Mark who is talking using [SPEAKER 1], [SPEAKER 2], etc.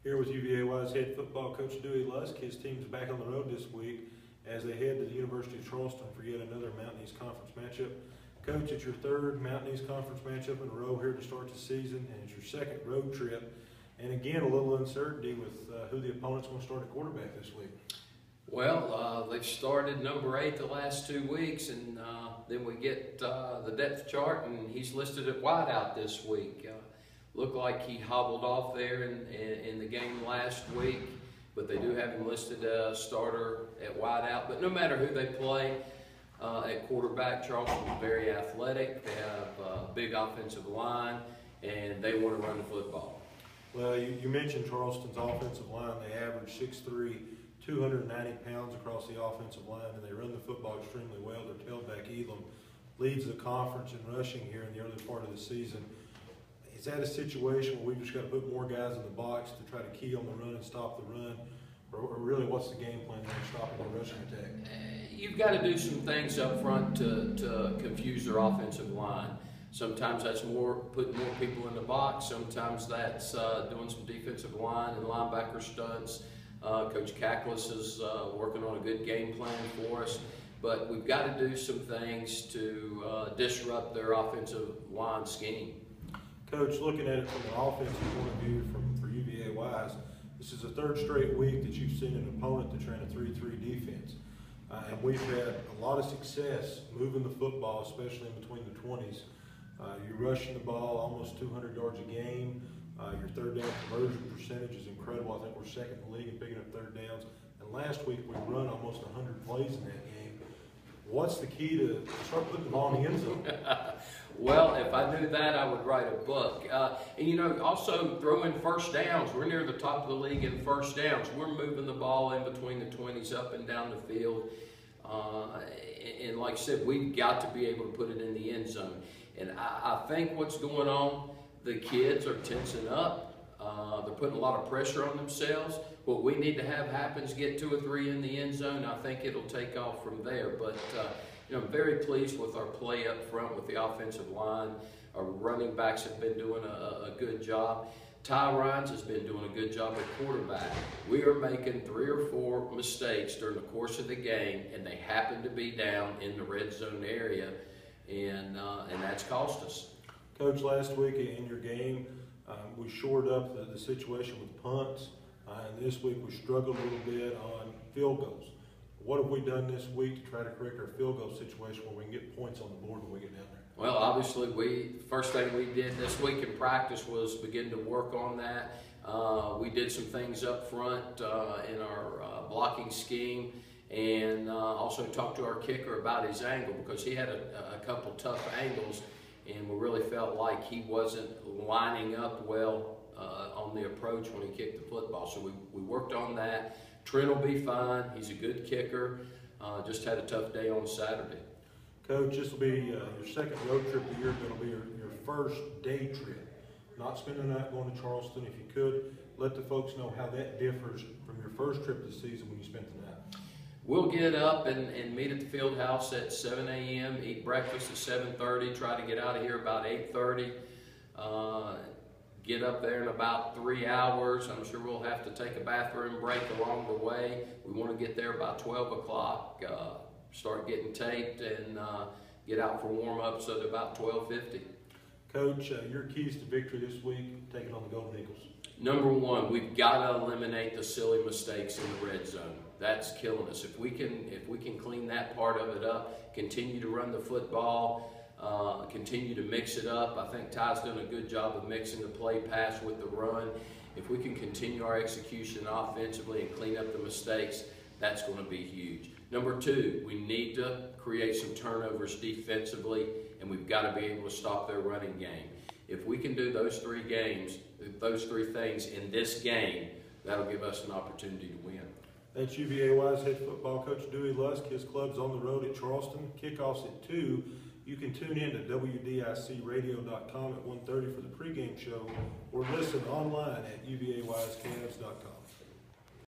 [SPEAKER 1] Here with UVA-Y's head football coach Dewey Lusk. His team's back on the road this week as they head to the University of Charleston for yet another Mountain East Conference matchup. Coach, it's your third Mountain East Conference matchup in a row here to start the season, and it's your second road trip. And again, a little uncertainty with who the opponent's going to start at quarterback this week.
[SPEAKER 2] Well, they've started number 8 the last 2 weeks, and then we get the depth chart, and he's listed at wideout this week. Looked like he hobbled off there in the game last week, but they do have him listed starter at wideout. But no matter who they play at quarterback, Charleston's very athletic. They have a big offensive line, and they want to run the football.
[SPEAKER 1] Well, you mentioned Charleston's offensive line. They average 6'3", 290 pounds across the offensive line, and they run the football extremely well. Their tailback, Elam, leads the conference in rushing here in the early part of the season. Is that a situation where we've just got to put more guys in the box to try to key on the run and stop the run? Or really, what's the game plan there stopping the rushing attack?
[SPEAKER 2] You've got to do some things up front to confuse their offensive line. Sometimes that's putting more people in the box. Sometimes that's doing some defensive line and linebacker stunts. Coach Cacklis is working on a good game plan for us. But we've got to do some things to disrupt their offensive line scheme.
[SPEAKER 1] Coach, looking at it from an offensive point of view for UVA-Y's, this is the third straight week that you've seen an opponent to train a 3-3 defense. And we've had a lot of success moving the football, especially in between the 20s. You're rushing the ball almost 200 yards a game. Your third down conversion percentage is incredible. I think we're second in the league in picking up third downs. And last week we run almost 100 plays in that game. What's the key to start putting the ball in the end zone?
[SPEAKER 2] Well, if I knew that, I would write a book. And, you know, also throw in first downs. We're near the top of the league in first downs. We're moving the ball in between the 20s up and down the field. And like I said, we've got to be able to put it in the end zone. And I think what's going on, the kids are tensing up. They're putting a lot of pressure on themselves. What we need to have happen is get 2 or 3 in the end zone. I think it'll take off from there. But you know, I'm very pleased with our play up front with the offensive line. Our running backs have been doing a good job. Ty Ryans has been doing a good job at quarterback. We are making 3 or 4 mistakes during the course of the game, and they happen to be down in the red zone area, and that's cost us.
[SPEAKER 1] Coach, last week in your game, we shored up the situation with punts, and this week we struggled a little bit on field goals. What have we done this week to try to correct our field goal situation where we can get points on the board when we get down there?
[SPEAKER 2] Well, obviously, first thing we did this week in practice was begin to work on that. We did some things up front in our blocking scheme, and also talked to our kicker about his angle, because he had a couple tough angles, and we really felt like he wasn't lining up well on the approach when he kicked the football. So we worked on that. Trent will be fine. He's a good kicker. Just had a tough day on Saturday.
[SPEAKER 1] Coach, this will be your second road trip of the year, but it'll be your first day trip. Not spending the night going to Charleston. If you could, let the folks know how that differs from your first trip this season when you spent the night.
[SPEAKER 2] We'll get up and meet at the field house at 7 a.m., eat breakfast at 7:30, try to get out of here about 8:30. Get up there in about 3 hours. I'm sure we'll have to take a bathroom break along the way. We want to get there about 12 o'clock, start getting taped, and get out for warm-ups at about 12:50.
[SPEAKER 1] Coach, your keys to victory this week, taking on the Golden Eagles.
[SPEAKER 2] Number 1, we've got to eliminate the silly mistakes in the red zone. That's killing us. If we can clean that part of it up, continue to run the football, continue to mix it up. I think Ty's done a good job of mixing the play pass with the run. If we can continue our execution offensively and clean up the mistakes, that's going to be huge. Number 2, we need to create some turnovers defensively, and we've got to be able to stop their running game. If we can do those 3 things in this game, that'll give us an opportunity to win.
[SPEAKER 1] That's UVA-Y's head football coach Dewey Lusk. His club's on the road at Charleston. Kickoff's at 2. You can tune in to WDICradio.com at 1:30 for the pregame show, or listen online at UVAYsCavs.com.